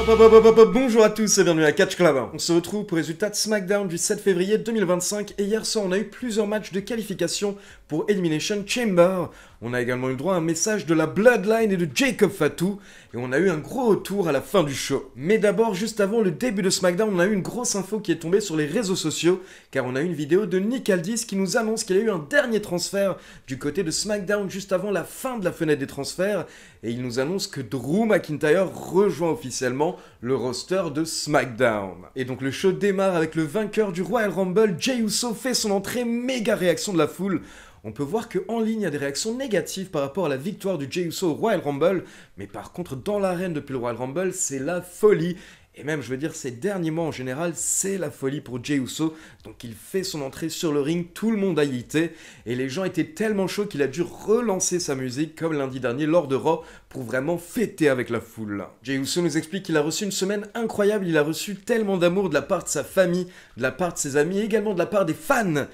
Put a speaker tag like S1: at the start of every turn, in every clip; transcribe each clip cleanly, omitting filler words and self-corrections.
S1: Bonjour à tous et bienvenue à Catch Club. On se retrouve pour les résultats de SmackDown du 7 février 2025 et hier soir on a eu plusieurs matchs de qualification pour Elimination Chamber. On a également eu le droit à un message de la Bloodline et de Jacob Fatu et on a eu un gros retour à la fin du show. Mais d'abord, juste avant le début de SmackDown, on a eu une grosse info qui est tombée sur les réseaux sociaux car on a eu une vidéo de Nick Aldis qui nous annonce qu'il y a eu un dernier transfert du côté de SmackDown juste avant la fin de la fenêtre des transferts et il nous annonce que Drew McIntyre rejoint officiellement le roster de SmackDown. Et donc le show démarre avec le vainqueur du Royal Rumble, Jey Uso fait son entrée, méga réaction de la foule. On peut voir qu'en ligne, il y a des réactions négatives par rapport à la victoire du Jey Uso au Royal Rumble, mais par contre, dans l'arène depuis le Royal Rumble, c'est la folie. Et même, je veux dire, ces derniers mois en général, c'est la folie pour Jey Uso. Donc il fait son entrée sur le ring, tout le monde a yité. Et les gens étaient tellement chauds qu'il a dû relancer sa musique, comme lundi dernier lors de Raw, pour vraiment fêter avec la foule. Jey Uso nous explique qu'il a reçu une semaine incroyable, il a reçu tellement d'amour de la part de sa famille, de la part de ses amis, et également de la part des fans.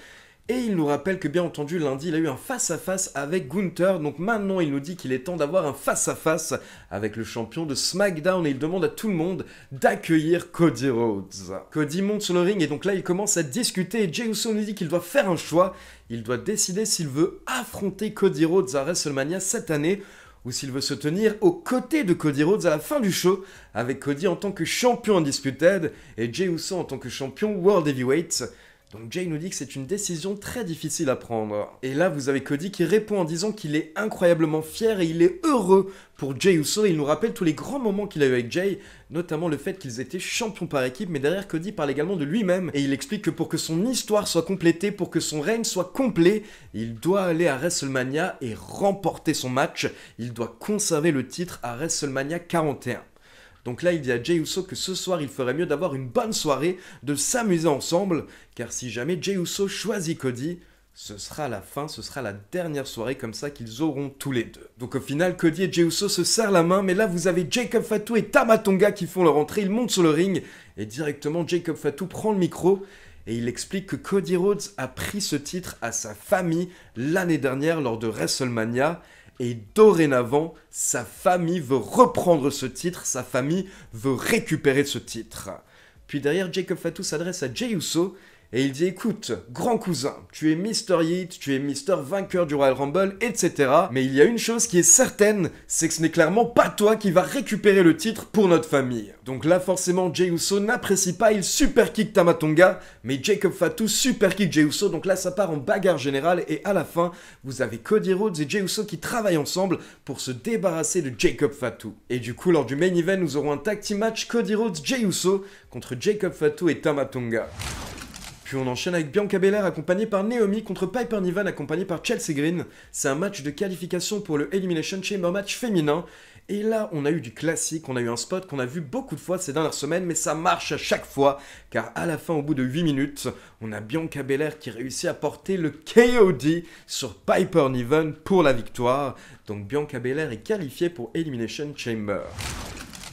S1: Et il nous rappelle que bien entendu lundi il a eu un face-à-face avec Gunther, donc maintenant il nous dit qu'il est temps d'avoir un face-à-face avec le champion de SmackDown et il demande à tout le monde d'accueillir Cody Rhodes. Cody monte sur le ring et donc là il commence à discuter et Jey Uso nous dit qu'il doit faire un choix, il doit décider s'il veut affronter Cody Rhodes à WrestleMania cette année ou s'il veut se tenir aux côtés de Cody Rhodes à la fin du show, avec Cody en tant que champion Undisputed et Jey Uso en tant que champion World Heavyweight. Donc Jey nous dit que c'est une décision très difficile à prendre. Et là, vous avez Cody qui répond en disant qu'il est incroyablement fier et il est heureux pour Jey Uso. Et il nous rappelle tous les grands moments qu'il a eu avec Jey, notamment le fait qu'ils étaient champions par équipe. Mais derrière, Cody parle également de lui-même. Et il explique que pour que son histoire soit complétée, pour que son règne soit complet, il doit aller à WrestleMania et remporter son match. Il doit conserver le titre à WrestleMania 41. Donc là, il dit à Jey Uso que ce soir, il ferait mieux d'avoir une bonne soirée, de s'amuser ensemble, car si jamais Jey Uso choisit Cody, ce sera la fin, ce sera la dernière soirée comme ça qu'ils auront tous les deux. Donc au final, Cody et Jey Uso se serrent la main, mais là, vous avez Jacob Fatu et Tama Tonga qui font leur entrée, ils montent sur le ring, et directement, Jacob Fatu prend le micro, et il explique que Cody Rhodes a pris ce titre à sa famille l'année dernière lors de WrestleMania, et dorénavant, sa famille veut reprendre ce titre, sa famille veut récupérer ce titre. Puis derrière, Jacob Fatu s'adresse à Jey Uso et il dit « Écoute, grand cousin, tu es Mr. Yeet, tu es Mr. vainqueur du Royal Rumble, etc. Mais il y a une chose qui est certaine, c'est que ce n'est clairement pas toi qui vas récupérer le titre pour notre famille. » Donc là, forcément, Jey Uso n'apprécie pas, il super kick Tama Tonga, mais Jacob Fatu super kick Jey Uso, donc là, ça part en bagarre générale, et à la fin, vous avez Cody Rhodes et Jey Uso qui travaillent ensemble pour se débarrasser de Jacob Fatu. Et du coup, lors du main event, nous aurons un tag team match Cody Rhodes, Jey Uso contre Jacob Fatu et Tama Tonga. Puis on enchaîne avec Bianca Belair accompagnée par Naomi contre Piper Niven accompagnée par Chelsea Green. C'est un match de qualification pour le Elimination Chamber match féminin. Et là, on a eu du classique, on a eu un spot qu'on a vu beaucoup de fois ces dernières semaines, mais ça marche à chaque fois, car à la fin, au bout de 8 minutes, on a Bianca Belair qui réussit à porter le KOD sur Piper Niven pour la victoire. Donc Bianca Belair est qualifiée pour Elimination Chamber.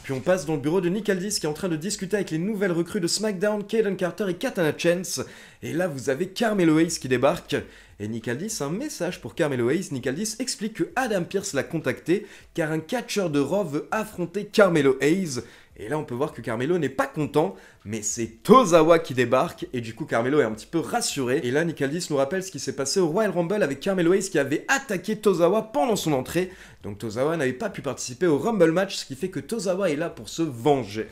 S1: Puis on passe dans le bureau de Nick Aldis qui est en train de discuter avec les nouvelles recrues de SmackDown, Kayden Carter et Katana Chance. Et là, vous avez Carmelo Hayes qui débarque. Et Nick Aldis a un message pour Carmelo Hayes. Nick Aldis explique que Adam Pearce l'a contacté car un catcheur de Raw veut affronter Carmelo Hayes. Et là, on peut voir que Carmelo n'est pas content, mais c'est Tozawa qui débarque, et du coup, Carmelo est un petit peu rassuré. Et là, Nick Aldis nous rappelle ce qui s'est passé au Royal Rumble avec Carmelo Hayes qui avait attaqué Tozawa pendant son entrée. Donc Tozawa n'avait pas pu participer au Rumble match, ce qui fait que Tozawa est là pour se venger.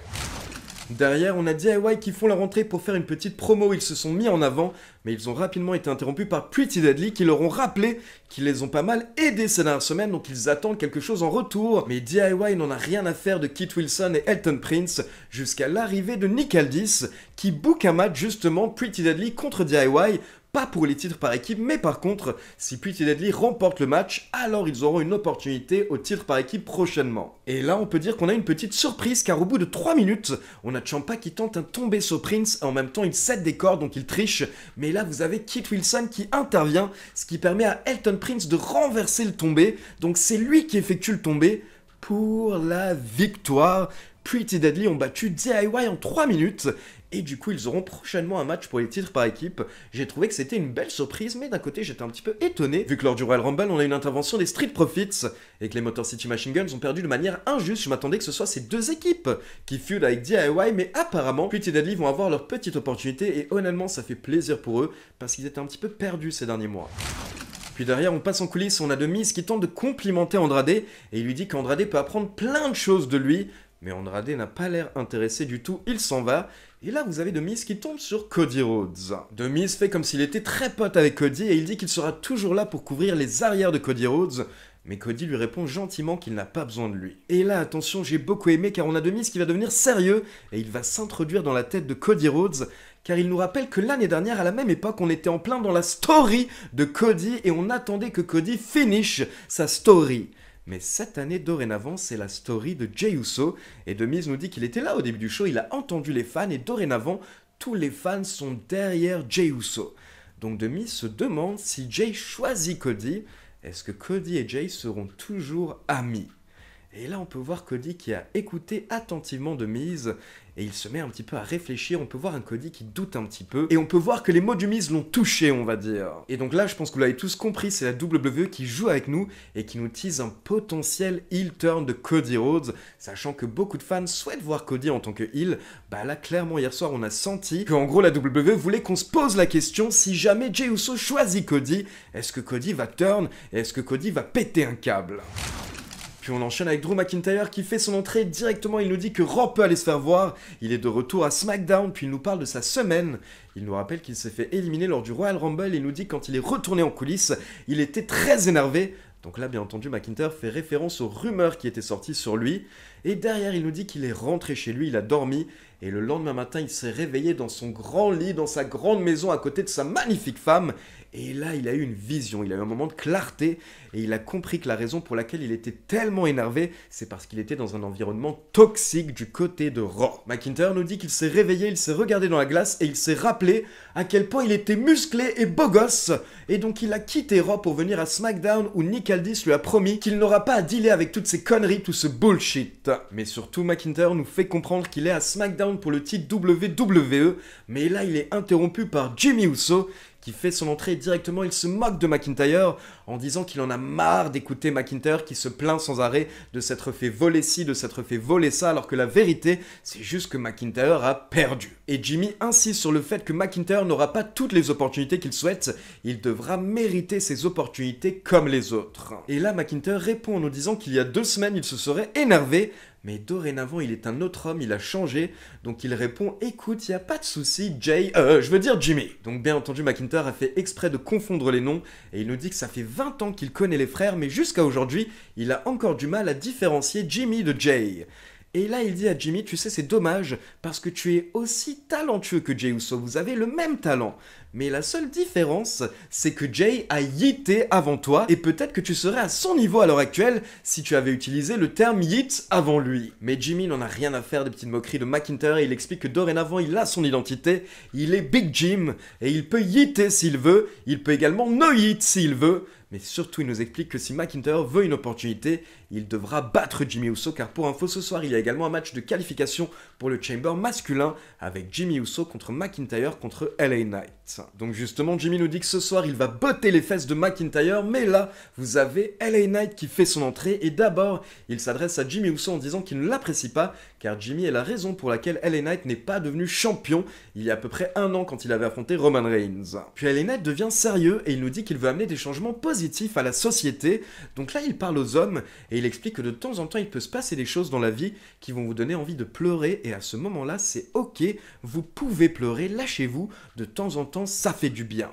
S1: Derrière, on a DIY qui font leur entrée pour faire une petite promo, ils se sont mis en avant, mais ils ont rapidement été interrompus par Pretty Deadly qui leur ont rappelé qu'ils les ont pas mal aidés ces dernières semaines, donc ils attendent quelque chose en retour. Mais DIY n'en a rien à faire de Kit Wilson et Elton Prince jusqu'à l'arrivée de Nick Aldis qui book un match justement Pretty Deadly contre DIY. Pas pour les titres par équipe, mais par contre, si Pretty Deadly remporte le match, alors ils auront une opportunité au titre par équipe prochainement. Et là, on peut dire qu'on a une petite surprise, car au bout de 3 minutes, on a Ciampa qui tente un tombé sur Prince, et en même temps, il cède des cordes, donc il triche. Mais là, vous avez Kit Wilson qui intervient, ce qui permet à Elton Prince de renverser le tombé. Donc c'est lui qui effectue le tombé pour la victoire. Pretty Deadly ont battu DIY en 3 minutes. et du coup ils auront prochainement un match pour les titres par équipe. J'ai trouvé que c'était une belle surprise, mais d'un côté j'étais un petit peu étonné, vu que lors du Royal Rumble on a une intervention des Street Profits, et que les Motor City Machine Guns ont perdu de manière injuste. Je m'attendais que ce soit ces deux équipes qui feudent avec DIY, mais apparemment Pretty Deadly vont avoir leur petite opportunité, et honnêtement ça fait plaisir pour eux, parce qu'ils étaient un petit peu perdus ces derniers mois. Puis derrière, on passe en coulisses, on a The Miz qui tente de complimenter Andrade, et il lui dit qu'Andrade peut apprendre plein de choses de lui, mais Andrade n'a pas l'air intéressé du tout, il s'en va. Et là, vous avez The Miz qui tombe sur Cody Rhodes. The Miz fait comme s'il était très pote avec Cody, et il dit qu'il sera toujours là pour couvrir les arrières de Cody Rhodes, mais Cody lui répond gentiment qu'il n'a pas besoin de lui. Et là, attention, j'ai beaucoup aimé, car on a The Miz qui va devenir sérieux, et il va s'introduire dans la tête de Cody Rhodes, car il nous rappelle que l'année dernière, à la même époque, on était en plein dans la story de Cody, et on attendait que Cody finish sa story. Mais cette année, dorénavant, c'est la story de Jey Uso, et The Miz nous dit qu'il était là au début du show, il a entendu les fans, et dorénavant, tous les fans sont derrière Jey Uso. Donc The Miz se demande si Jey choisit Cody, est-ce que Cody et Jey seront toujours amis? Et là, on peut voir Cody qui a écouté attentivement The Miz, et il se met un petit peu à réfléchir. On peut voir un Cody qui doute un petit peu, et on peut voir que les mots du Miz l'ont touché, on va dire. Et donc là, je pense que vous l'avez tous compris, c'est la WWE qui joue avec nous, et qui nous tease un potentiel heel turn de Cody Rhodes, sachant que beaucoup de fans souhaitent voir Cody en tant que heel. Bah là, clairement, hier soir, on a senti qu'en gros, la WWE voulait qu'on se pose la question, si jamais Jey Uso choisit Cody, est-ce que Cody va turn, et est-ce que Cody va péter un câble? Puis on enchaîne avec Drew McIntyre qui fait son entrée directement, il nous dit que Raw peut aller se faire voir, il est de retour à SmackDown, puis il nous parle de sa semaine. Il nous rappelle qu'il s'est fait éliminer lors du Royal Rumble et il nous dit que quand il est retourné en coulisses, il était très énervé. Donc là, bien entendu, McIntyre fait référence aux rumeurs qui étaient sorties sur lui. Et derrière, il nous dit qu'il est rentré chez lui, il a dormi. Et le lendemain matin, il s'est réveillé dans son grand lit, dans sa grande maison, à côté de sa magnifique femme. Et là, il a eu une vision, il a eu un moment de clarté. Et il a compris que la raison pour laquelle il était tellement énervé, c'est parce qu'il était dans un environnement toxique du côté de Raw. McIntyre nous dit qu'il s'est réveillé, il s'est regardé dans la glace et il s'est rappelé à quel point il était musclé et beau gosse. Et donc il a quitté Raw pour venir à SmackDown où Nick Aldis lui a promis qu'il n'aura pas à dealer avec toutes ces conneries, tout ce bullshit. Mais surtout, McIntyre nous fait comprendre qu'il est à SmackDown pour le titre WWE, mais là il est interrompu par Jimmy Uso, qui fait son entrée directement. Il se moque de McIntyre en disant qu'il en a marre d'écouter McIntyre qui se plaint sans arrêt de s'être fait voler ci, de s'être fait voler ça, alors que la vérité, c'est juste que McIntyre a perdu. Et Jimmy insiste sur le fait que McIntyre n'aura pas toutes les opportunités qu'il souhaite, il devra mériter ses opportunités comme les autres. Et là, McIntyre répond en nous disant qu'il y a 2 semaines, il se serait énervé, mais dorénavant, il est un autre homme, il a changé, donc il répond « Écoute, il n'y a pas de souci, je veux dire Jimmy ». Donc bien entendu, McIntyre a fait exprès de confondre les noms, et il nous dit que ça fait 20 ans qu'il connaît les frères, mais jusqu'à aujourd'hui, il a encore du mal à différencier Jimmy de Jay. Et là, il dit à Jimmy, tu sais, c'est dommage, parce que tu es aussi talentueux que Jey Uso, vous avez le même talent. Mais la seule différence, c'est que Jay a yeeté avant toi, et peut-être que tu serais à son niveau à l'heure actuelle si tu avais utilisé le terme yeet avant lui. Mais Jimmy n'en a rien à faire des petites moqueries de McIntyre, et il explique que dorénavant, il a son identité, il est Big Jim, et il peut yeeter s'il veut, il peut également no yeet s'il veut, mais surtout il nous explique que si McIntyre veut une opportunité, il devra battre Jimmy Uso, car pour info, ce soir, il y a également un match de qualification pour le Chamber masculin, avec Jimmy Uso contre McIntyre contre LA Knight. Donc justement, Jimmy nous dit que ce soir, il va botter les fesses de McIntyre, mais là, vous avez LA Knight qui fait son entrée, et d'abord, il s'adresse à Jimmy Uso en disant qu'il ne l'apprécie pas, car Jimmy est la raison pour laquelle LA Knight n'est pas devenu champion il y a à peu près 1 an quand il avait affronté Roman Reigns. Puis LA Knight devient sérieux, et il nous dit qu'il veut amener des changements positifs à la société, donc là, il parle aux hommes, et il explique que de temps en temps, il peut se passer des choses dans la vie qui vont vous donner envie de pleurer, et à ce moment-là, c'est ok, vous pouvez pleurer, lâchez-vous, de temps en temps, ça fait du bien.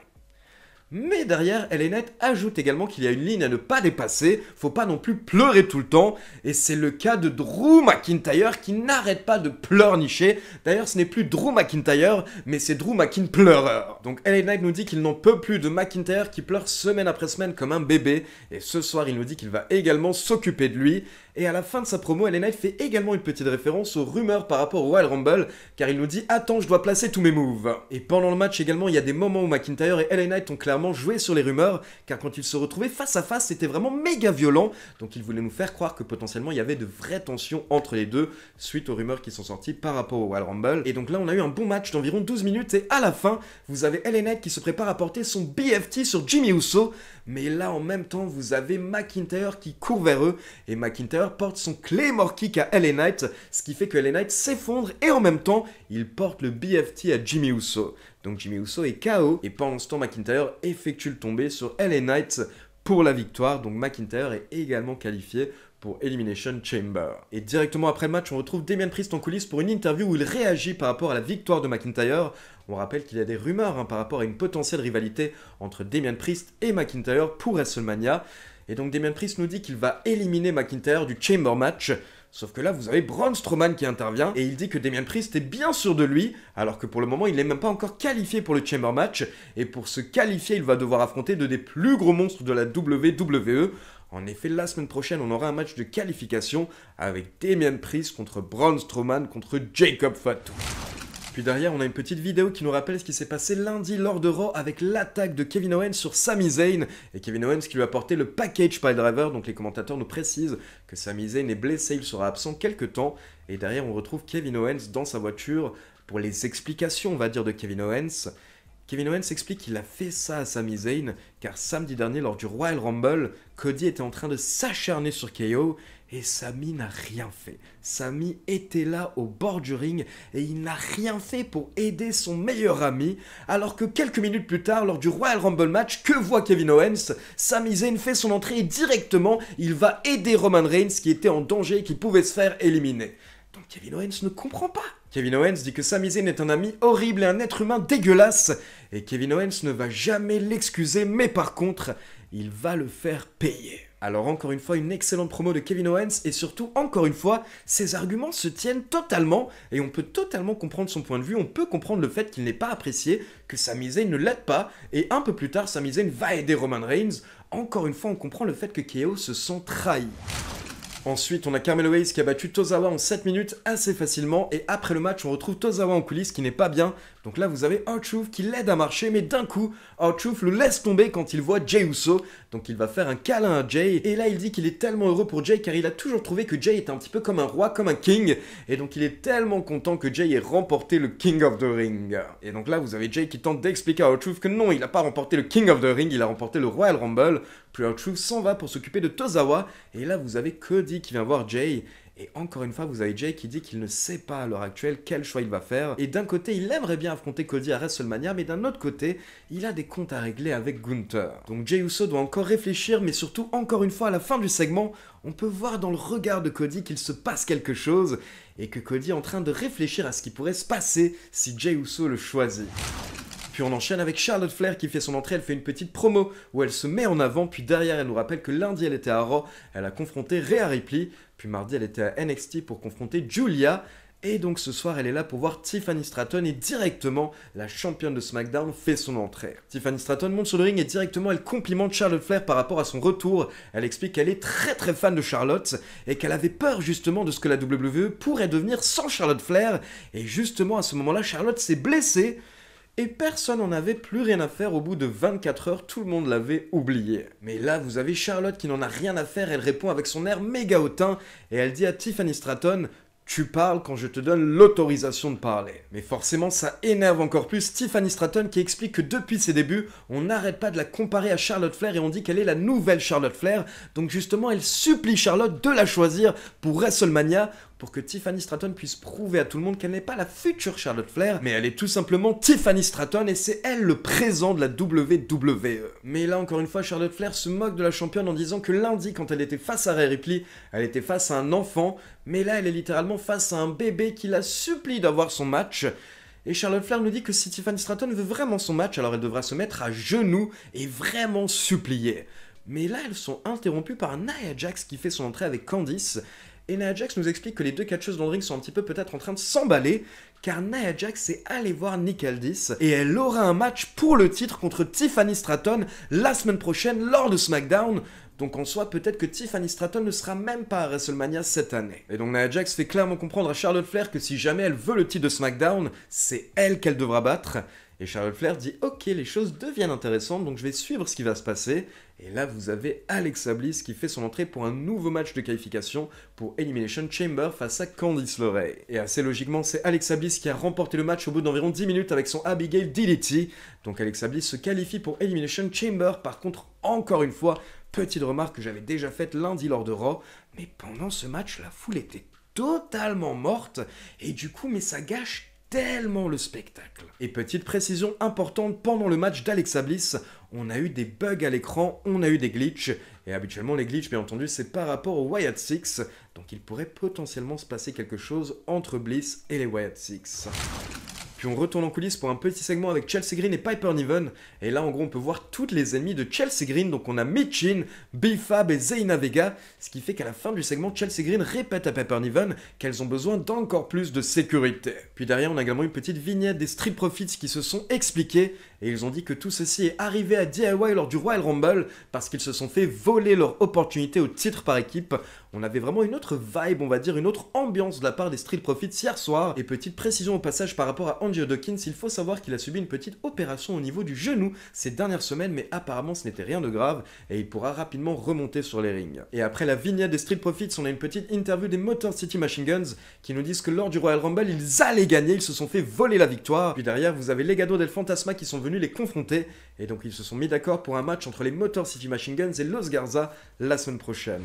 S1: Mais derrière, LA Knight ajoute également qu'il y a une ligne à ne pas dépasser, faut pas non plus pleurer tout le temps, et c'est le cas de Drew McIntyre qui n'arrête pas de pleurnicher. D'ailleurs, ce n'est plus Drew McIntyre, mais c'est Drew McIntyre. Donc LA Knight nous dit qu'il n'en peut plus de McIntyre qui pleure semaine après semaine comme un bébé, et ce soir, il nous dit qu'il va également s'occuper de lui. Et à la fin de sa promo, LA Knight fait également une petite référence aux rumeurs par rapport au Royal Rumble, car il nous dit « Attends, je dois placer tous mes moves ». Et pendant le match également, il y a des moments où McIntyre et LA Knight ont clairement vraiment joué sur les rumeurs, car quand ils se retrouvaient face à face, c'était vraiment méga violent, donc ils voulaient nous faire croire que potentiellement il y avait de vraies tensions entre les deux, suite aux rumeurs qui sont sorties par rapport au Royal Rumble. Et donc là, on a eu un bon match d'environ 12 minutes, et à la fin, vous avez LA Knight qui se prépare à porter son BFT sur Jimmy Uso, mais là, en même temps, vous avez McIntyre qui court vers eux, et McIntyre porte son Claymore Kick à LA Knight, ce qui fait que LA Knight s'effondre, et en même temps, il porte le BFT à Jimmy Uso. Donc Jimmy Uso est KO, et pendant ce temps, McIntyre effectue le tombé sur LA Knight pour la victoire, donc McIntyre est également qualifié pour Elimination Chamber. Et directement après le match, on retrouve Damien Priest en coulisses pour une interview où il réagit par rapport à la victoire de McIntyre. On rappelle qu'il y a des rumeurs par rapport à une potentielle rivalité entre Damien Priest et McIntyre pour WrestleMania. Et donc Damien Priest nous dit qu'il va éliminer McIntyre du Chamber match. Sauf que là, vous avez Braun Strowman qui intervient et il dit que Damien Priest est bien sûr de lui, alors que pour le moment, il n'est même pas encore qualifié pour le Chamber match. Et pour se qualifier, il va devoir affronter deux des plus gros monstres de la WWE. En effet, la semaine prochaine, on aura un match de qualification avec Damien Priest contre Braun Strowman contre Jacob Fatu. Puis derrière, on a une petite vidéo qui nous rappelle ce qui s'est passé lundi lors de Raw avec l'attaque de Kevin Owens sur Sami Zayn. Et Kevin Owens qui lui a apporté le package piledriver, donc les commentateurs nous précisent que Sami Zayn est blessé, il sera absent quelques temps. Et derrière, on retrouve Kevin Owens dans sa voiture pour les explications, on va dire, de Kevin Owens. Kevin Owens explique qu'il a fait ça à Sami Zayn, car samedi dernier, lors du Royal Rumble, Cody était en train de s'acharner sur KO, et Sami n'a rien fait. Sami était là au bord du ring, et il n'a rien fait pour aider son meilleur ami, alors que quelques minutes plus tard, lors du Royal Rumble match, que voit Kevin Owens? Sami Zayn fait son entrée et directement, il va aider Roman Reigns, qui était en danger et qui pouvait se faire éliminer. Donc Kevin Owens ne comprend pas. Kevin Owens dit que Sami Zayn est un ami horrible et un être humain dégueulasse. Et Kevin Owens ne va jamais l'excuser, mais par contre, il va le faire payer. Alors encore une fois, une excellente promo de Kevin Owens, et surtout, encore une fois, ses arguments se tiennent totalement, et on peut totalement comprendre son point de vue, on peut comprendre le fait qu'il n'est pas apprécié, que Sami Zayn ne l'aide pas, et un peu plus tard, Sami Zayn va aider Roman Reigns. Encore une fois, on comprend le fait que KO se sent trahi. Ensuite, on a Carmelo Hayes qui a battu Tozawa en 7 minutes assez facilement, et après le match, on retrouve Tozawa en coulisses qui n'est pas bien. Donc là, vous avez R-Truth qui l'aide à marcher, mais d'un coup, R-Truth le laisse tomber quand il voit Jey Uso. Donc il va faire un câlin à Jey, et là il dit qu'il est tellement heureux pour Jey car il a toujours trouvé que Jey était un petit peu comme un roi, comme un king, et donc il est tellement content que Jey ait remporté le King of the Ring. Et donc là, vous avez Jey qui tente d'expliquer à R-Truth que non, il n'a pas remporté le King of the Ring, il a remporté le Royal Rumble. Puis R-Truth s'en va pour s'occuper de Tozawa, et là vous avez Cody qui vient voir Jey. Et encore une fois, vous avez Jey qui dit qu'il ne sait pas à l'heure actuelle quel choix il va faire. Et d'un côté, il aimerait bien affronter Cody à WrestleMania, mais d'un autre côté, il a des comptes à régler avec Gunther. Donc Jey Uso doit encore réfléchir, mais surtout, encore une fois, à la fin du segment, on peut voir dans le regard de Cody qu'il se passe quelque chose, et que Cody est en train de réfléchir à ce qui pourrait se passer si Jey Uso le choisit. Puis on enchaîne avec Charlotte Flair qui fait son entrée, elle fait une petite promo où elle se met en avant, puis derrière elle nous rappelle que lundi elle était à Raw, elle a confronté Rhea Ripley, puis mardi elle était à NXT pour confronter Julia, et donc ce soir elle est là pour voir Tiffany Stratton et directement la championne de SmackDown fait son entrée. Tiffany Stratton monte sur le ring et directement elle complimente Charlotte Flair par rapport à son retour, elle explique qu'elle est très fan de Charlotte et qu'elle avait peur justement de ce que la WWE pourrait devenir sans Charlotte Flair, et justement à ce moment-là Charlotte s'est blessée, et personne n'en avait plus rien à faire au bout de 24 heures, tout le monde l'avait oublié. Mais là, vous avez Charlotte qui n'en a rien à faire, elle répond avec son air méga hautain, et elle dit à Tiffany Stratton « Tu parles quand je te donne l'autorisation de parler ». Mais forcément, ça énerve encore plus Tiffany Stratton qui explique que depuis ses débuts, on n'arrête pas de la comparer à Charlotte Flair et on dit qu'elle est la nouvelle Charlotte Flair. Donc justement, elle supplie Charlotte de la choisir pour WrestleMania, pour que Tiffany Stratton puisse prouver à tout le monde qu'elle n'est pas la future Charlotte Flair, mais elle est tout simplement Tiffany Stratton et c'est elle le présent de la WWE. Mais là, encore une fois, Charlotte Flair se moque de la championne en disant que lundi, quand elle était face à Rhea Ripley, elle était face à un enfant, mais là, elle est littéralement face à un bébé qui la supplie d'avoir son match. Et Charlotte Flair nous dit que si Tiffany Stratton veut vraiment son match, alors elle devra se mettre à genoux et vraiment supplier. Mais là, elles sont interrompues par Nia Jax qui fait son entrée avec Candice. Et Nia Jax nous explique que les deux catcheuses dans le ring sont un petit peu peut-être en train de s'emballer, car Nia Jax est allée voir Nick Aldis, et elle aura un match pour le titre contre Tiffany Stratton la semaine prochaine lors de SmackDown. Donc en soi, peut-être que Tiffany Stratton ne sera même pas à WrestleMania cette année. Et donc Nia Jax fait clairement comprendre à Charlotte Flair que si jamais elle veut le titre de SmackDown, c'est elle qu'elle devra battre. Et Charlotte Flair dit ok, les choses deviennent intéressantes, donc je vais suivre ce qui va se passer. Et là, vous avez Alexa Bliss qui fait son entrée pour un nouveau match de qualification pour Elimination Chamber face à Candice LeRae. Et assez logiquement, c'est Alexa Bliss qui a remporté le match au bout d'environ 10 minutes avec son Abigail DDT. Donc Alexa Bliss se qualifie pour Elimination Chamber. Par contre, encore une fois, petite remarque que j'avais déjà faite lundi lors de Raw, mais pendant ce match, la foule était totalement morte, et du coup, mais ça gâche tellement le spectacle. Et petite précision importante, pendant le match d'Alexa Bliss, on a eu des bugs à l'écran, on a eu des glitches, et habituellement les glitches bien entendu c'est par rapport aux Wyatt Six, donc il pourrait potentiellement se passer quelque chose entre Bliss et les Wyatt Six. Puis on retourne en coulisses pour un petit segment avec Chelsea Green et Piper Niven, et là en gros on peut voir toutes les ennemies de Chelsea Green, donc on a Michin, B-Fab et Zelina Vega, ce qui fait qu'à la fin du segment Chelsea Green répète à Piper Niven qu'elles ont besoin d'encore plus de sécurité. Puis derrière on a également une petite vignette des Street Profits qui se sont expliqués, et ils ont dit que tout ceci est arrivé à DIY lors du Royal Rumble, parce qu'ils se sont fait voler leur opportunité au titre par équipe. On avait vraiment une autre vibe, on va dire une autre ambiance de la part des Street Profits hier soir. Et petite précision au passage par rapport à Angelo Dawkins, il faut savoir qu'il a subi une petite opération au niveau du genou ces dernières semaines, mais apparemment ce n'était rien de grave et il pourra rapidement remonter sur les rings. Et après la vignette des Street Profits, on a une petite interview des Motor City Machine Guns qui nous disent que lors du Royal Rumble, ils allaient gagner, ils se sont fait voler la victoire. Puis derrière, vous avez Legado del Fantasma qui sont venus les confronter et donc ils se sont mis d'accord pour un match entre les Motor City Machine Guns et Los Garza la semaine prochaine.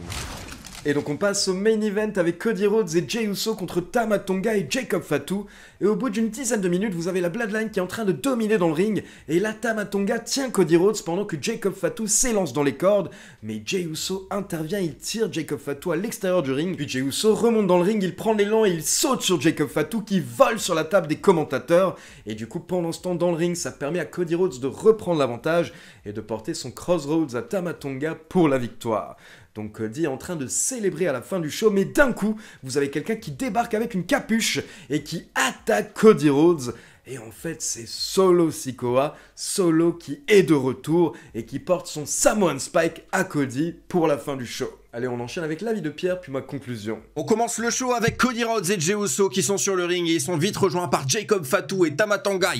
S1: Et donc on passe au main event avec Cody Rhodes et Jey Uso contre Tama Tonga et Jacob Fatu. Et au bout d'une dizaine de minutes, vous avez la Bloodline qui est en train de dominer dans le ring. Et là, Tama Tonga tient Cody Rhodes pendant que Jacob Fatu s'élance dans les cordes. Mais Jey Uso intervient, il tire Jacob Fatu à l'extérieur du ring. Puis Jey Uso remonte dans le ring, il prend l'élan et il saute sur Jacob Fatu qui vole sur la table des commentateurs. Et du coup, pendant ce temps dans le ring, ça permet à Cody Rhodes de reprendre l'avantage et de porter son Crossroads à Tama Tonga pour la victoire. Donc Cody est en train de célébrer à la fin du show, mais d'un coup, vous avez quelqu'un qui débarque avec une capuche et qui attaque Cody Rhodes. Et en fait, c'est Solo Sikoa, Solo qui est de retour et qui porte son Samoan Spike à Cody pour la fin du show. Allez, on enchaîne avec l'avis de Pierre, puis ma conclusion.
S2: On commence le show avec Cody Rhodes et Jey Uso qui sont sur le ring et ils sont vite rejoints par Jacob Fatu et Tama Tonga.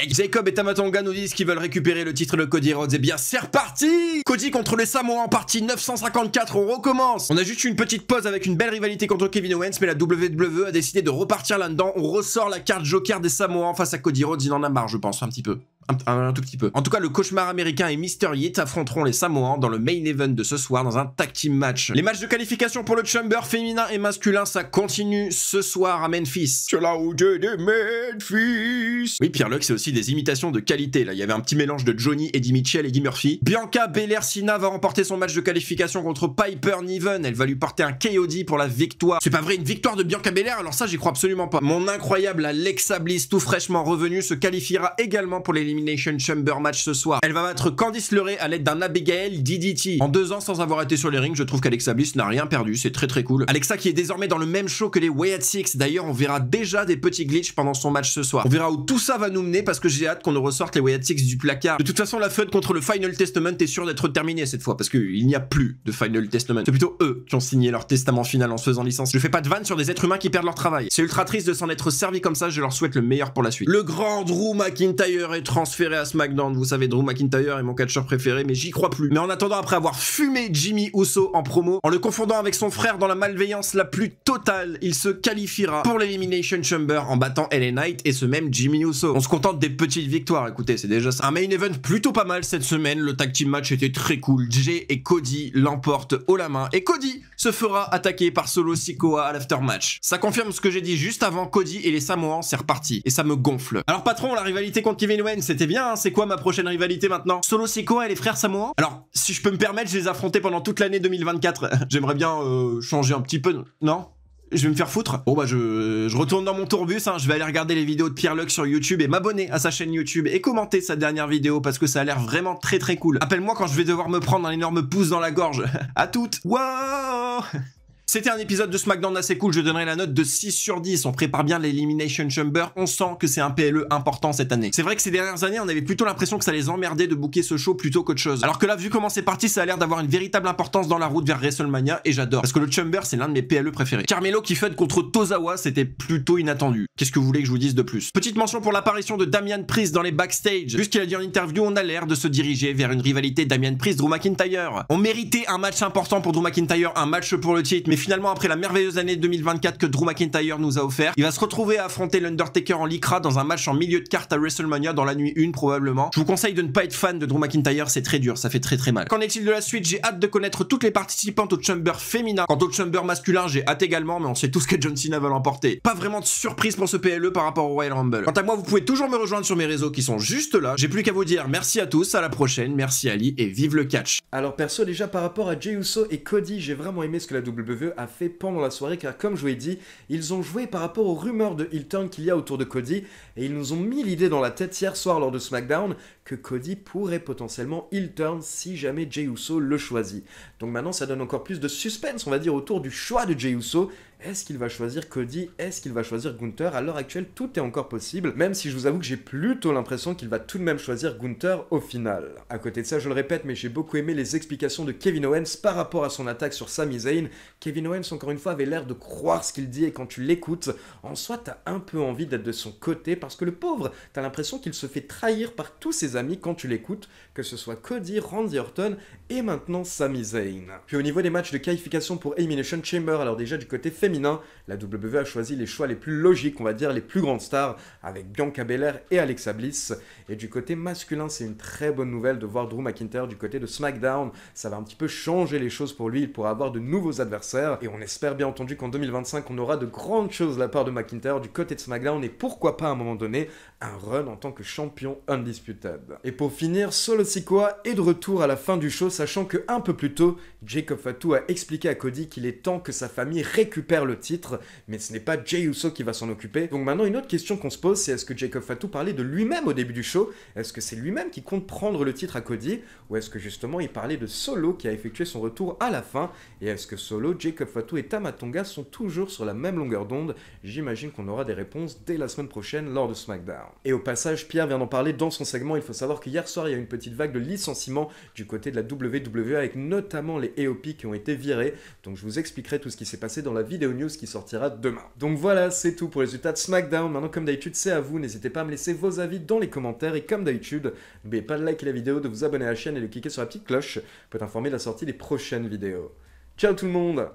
S2: Jacob et Tama Tonga nous disent qu'ils veulent récupérer le titre de Cody Rhodes. Et bien, c'est reparti! Cody contre les Samoans en partie 954, on recommence! On a juste une petite pause avec une belle rivalité contre Kevin Owens, mais la WWE a décidé de repartir là-dedans. On ressort la carte Joker des Samoans face à Cody Rhodes, il en a marre, je pense, un petit peu. Un tout petit peu. En tout cas, le cauchemar américain et Mr. Yeet affronteront les Samoans dans le main event de ce soir dans un tag team match. Les matchs de qualification pour le Chamber féminin et masculin, ça continue ce soir à Memphis. C'est là où j'ai des Memphis. Oui, Pierre Luck, c'est aussi des imitations de qualité. Là, il y avait un petit mélange de Johnny, Eddie Mitchell, Eddie Murphy. Bianca Belair Sina va remporter son match de qualification contre Piper Niven. Elle va lui porter un KOD pour la victoire. C'est pas vrai, une victoire de Bianca Belair? Alors ça, j'y crois absolument pas. Mon incroyable Alexa Bliss, tout fraîchement revenue, se qualifiera également pour l'élimination Chamber match ce soir. Elle va battre Candice LeRae à l'aide d'un Abigail DDT. En 2 ans sans avoir été sur les rings, je trouve qu'Alexa Bliss n'a rien perdu, c'est très très cool. Alexa qui est désormais dans le même show que les Wyatt Six, d'ailleurs on verra déjà des petits glitches pendant son match ce soir. On verra où tout ça va nous mener parce que j'ai hâte qu'on nous ressorte les Wyatt Six du placard. De toute façon la feud contre le Final Testament est sûre d'être terminée cette fois parce qu'il n'y a plus de Final Testament. C'est plutôt eux qui ont signé leur testament final en se faisant licence. Je fais pas de vanne sur des êtres humains qui perdent leur travail. C'est ultra triste de s'en être servi comme ça, je leur souhaite le meilleur pour la suite. Le grand Drew McIntyre est transféré à SmackDown. Vous savez, Drew McIntyre est mon catcheur préféré, mais j'y crois plus. Mais en attendant, après avoir fumé Jimmy Uso en promo, en le confondant avec son frère dans la malveillance la plus totale, il se qualifiera pour l'Elimination Chamber en battant LA Knight et ce même Jimmy Uso. On se contente des petites victoires, écoutez, c'est déjà ça. Un main event plutôt pas mal cette semaine, le tag team match était très cool. Jey et Cody l'emportent haut la main et Cody se fera attaquer par Solo Sikoa à l'aftermatch. Ça confirme ce que j'ai dit juste avant, Cody et les Samoans, c'est reparti. Et ça me gonfle. Alors patron, la rivalité contre Kevin Owens, c'était bien, hein, c'est quoi ma prochaine rivalité maintenant? Solo Sikoa et les frères Samoans? Alors, si je peux me permettre, je les affrontais pendant toute l'année 2024. J'aimerais bien changer un petit peu, non? Je vais me faire foutre. Bon bah je retourne dans mon tourbus, hein. Je vais aller regarder les vidéos de Pierre Luck sur YouTube et m'abonner à sa chaîne YouTube et commenter sa dernière vidéo parce que ça a l'air vraiment très très cool. Appelle-moi quand je vais devoir me prendre un énorme pouce dans la gorge. À toutes. Wow. C'était un épisode de SmackDown assez cool, je donnerai la note de 6 sur 10. On prépare bien l'Elimination Chamber, on sent que c'est un PLE important cette année. C'est vrai que ces dernières années, on avait plutôt l'impression que ça les emmerdait de booker ce show plutôt qu'autre chose. Alors que là, vu comment c'est parti, ça a l'air d'avoir une véritable importance dans la route vers WrestleMania et j'adore. Parce que le Chamber, c'est l'un de mes PLE préférés. Carmelo qui fait contre Tozawa, c'était plutôt inattendu. Qu'est-ce que vous voulez que je vous dise de plus? Petite mention pour l'apparition de Damian Priest dans les backstage. Vu ce qu'il a dit en interview, on a l'air de se diriger vers une rivalité Damian Priest-Drew McIntyre. On méritait un match important pour Drew McIntyre, un match pour le titre, mais finalement après la merveilleuse année 2024 que Drew McIntyre nous a offert, il va se retrouver à affronter l'Undertaker en lycra dans un match en milieu de carte à WrestleMania dans la nuit 1 probablement. Je vous conseille de ne pas être fan de Drew McIntyre, c'est très dur, ça fait très mal. Qu'en est-il de la suite? J'ai hâte de connaître toutes les participantes au Chamber féminin. Quant au Chamber masculin, j'ai hâte également, mais on sait tous que John Cena va l'emporter. Pas vraiment de surprise pour ce PLE par rapport au Royal Rumble. Quant à moi, vous pouvez toujours me rejoindre sur mes réseaux qui sont juste là. J'ai plus qu'à vous dire merci à tous, à la prochaine, merci Ali et vive le catch.
S1: Alors perso, déjà par rapport à Jey Uso et Cody, j'ai vraiment aimé ce que la WWE a fait pendant la soirée, car comme je vous l'ai dit, ils ont joué par rapport aux rumeurs de heel turn qu'il y a autour de Cody, et ils nous ont mis l'idée dans la tête hier soir lors de SmackDown que Cody pourrait potentiellement heel turn si jamais Jey Uso le choisit. Donc maintenant ça donne encore plus de suspense, on va dire, autour du choix de Jey Uso. Est-ce qu'il va choisir Cody? Est-ce qu'il va choisir Gunther? À l'heure actuelle, tout est encore possible, même si je vous avoue que j'ai plutôt l'impression qu'il va tout de même choisir Gunther au final. À côté de ça, je le répète, mais j'ai beaucoup aimé les explications de Kevin Owens par rapport à son attaque sur Sami Zayn. Kevin Owens, encore une fois, avait l'air de croire ce qu'il dit, et quand tu l'écoutes, en soi, t'as un peu envie d'être de son côté, parce que le pauvre, t'as l'impression qu'il se fait trahir par tous ses amis quand tu l'écoutes, que ce soit Cody, Randy Orton et maintenant Sami Zayn. Puis au niveau des matchs de qualification pour Elimination Chamber, alors déjà du côté féminin, la WWE a choisi les choix les plus logiques, on va dire les plus grandes stars, avec Bianca Belair et Alexa Bliss. Et du côté masculin, c'est une très bonne nouvelle de voir Drew McIntyre du côté de SmackDown. Ça va un petit peu changer les choses pour lui, il pourra avoir de nouveaux adversaires. Et on espère bien entendu qu'en 2025, on aura de grandes choses de la part de McIntyre du côté de SmackDown, et pourquoi pas à un moment donné, un run en tant que champion undisputed. Et pour finir, Solo Sikoa est de retour à la fin du show, sachant que un peu plus tôt, Jacob Fatu a expliqué à Cody qu'il est temps que sa famille récupère le titre, mais ce n'est pas Jey Uso qui va s'en occuper. Donc maintenant, une autre question qu'on se pose, c'est est-ce que Jacob Fatu parlait de lui-même au début du show? Est-ce que c'est lui-même qui compte prendre le titre à Cody? Ou est-ce que justement il parlait de Solo qui a effectué son retour à la fin? Et est-ce que Solo, Jacob Fatu et Tama Tonga sont toujours sur la même longueur d'onde? J'imagine qu'on aura des réponses dès la semaine prochaine lors de SmackDown. Et au passage, Pierre vient d'en parler dans son segment. Il faut savoir qu'hier soir, il y a eu une petite vague de licenciements du côté de la WWE, avec notamment les AOP qui ont été virés. Donc je vous expliquerai tout ce qui s'est passé dans la vidéo news qui sortira demain. Donc voilà, c'est tout pour les résultats de SmackDown. Maintenant, comme d'habitude, c'est à vous. N'hésitez pas à me laisser vos avis dans les commentaires. Et comme d'habitude, n'oubliez pas de liker la vidéo, de vous abonner à la chaîne et de cliquer sur la petite cloche pour être informé de la sortie des prochaines vidéos. Ciao tout le monde!